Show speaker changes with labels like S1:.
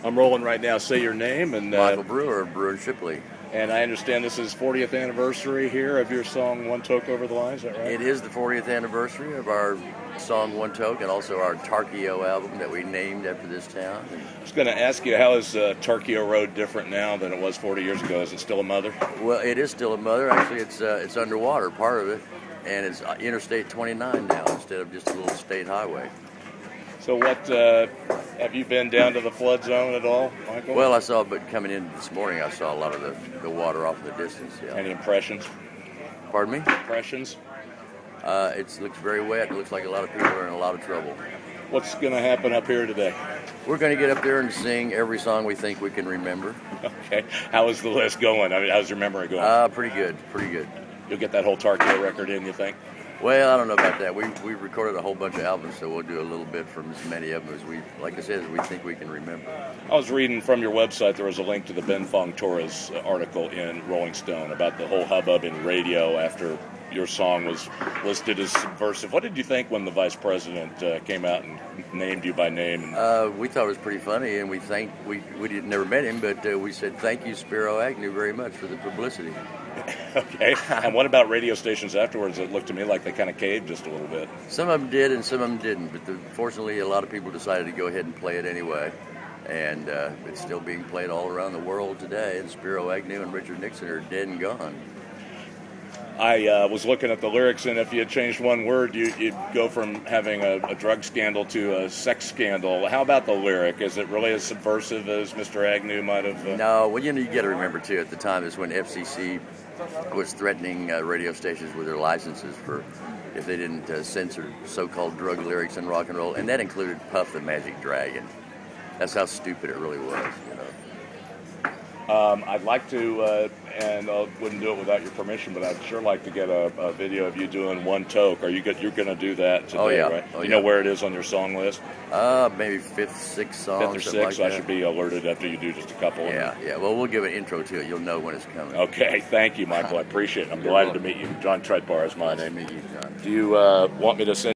S1: I'm rolling right now. Say your name and
S2: Michael Brewer, Brewer and Shipley.
S1: And I understand this is 40th anniversary here of your song "One Toke Over the Line." Is that right?
S2: It is the 40th anniversary of our song "One Toke" and also our Tarkio album that we named after this town.
S1: I was going to ask you, how is Tarkio Road different now than it was 40 years ago? Is it still a mother?
S2: Well, it is still a mother. Actually, it's underwater, part of it, and it's Interstate 29 now instead of just a little state highway.
S1: So what, have you been down to the flood zone at all, Michael?
S2: Well, I saw, but coming in this morning, I saw a lot of the water off in the distance. Yeah.
S1: Any impressions?
S2: Pardon me?
S1: Impressions?
S2: It looks very wet. It looks like a lot of people are in a lot of trouble.
S1: What's going to happen up here today?
S2: We're going to get up there and sing every song we think we can remember.
S1: Okay. How is the list going? I mean, how's your memory going?
S2: Pretty good, pretty good.
S1: You'll get that whole Tarkio record in, you think?
S2: Well, I don't know about that. We recorded a whole bunch of albums, so we'll do a little bit from as many of them as like I said, as we think we can remember.
S1: I was reading from your website, there was a link to the Ben Fong Torres article in Rolling Stone about the whole hubbub in radio after your song was listed as subversive. What did you think when the vice president came out and named you by name?
S2: We thought it was pretty funny, and we never met him, but we said thank you, Spiro Agnew, very much for the publicity.
S1: Okay. And what about radio stations afterwards? It looked to me like they kind of caved just a little bit.
S2: Some of them did and some of them didn't, but fortunately a lot of people decided to go ahead and play it anyway. And it's still being played all around the world today, and Spiro Agnew and Richard Nixon are dead and gone.
S1: I was looking at the lyrics, and if you had changed one word, you'd go from having a drug scandal to a sex scandal. How about the lyric? Is it really as subversive as Mr. Agnew might have?
S2: No, well, you got to remember, too, at the time is when FCC was threatening radio stations with their licenses for if they didn't censor so-called drug lyrics in rock and roll, and that included Puff the Magic Dragon. That's how stupid it really was, you know.
S1: I'd like to, and I wouldn't do it without your permission, but I'd sure like to get a video of you doing One Toke. You're going to do that today,
S2: oh, yeah.
S1: right?
S2: Oh,
S1: you
S2: yeah.
S1: know where it is on your song list?
S2: Maybe fifth, sixth song.
S1: Fifth or sixth,
S2: like
S1: I should be alerted after you do just a couple.
S2: Yeah. Well, we'll give an intro to it. You'll know when it's coming.
S1: Okay, thank you, Michael. I appreciate it. I'm delighted to meet you. John Treadbar is my name.
S2: Nice to meet you, John.
S1: Do you want me to send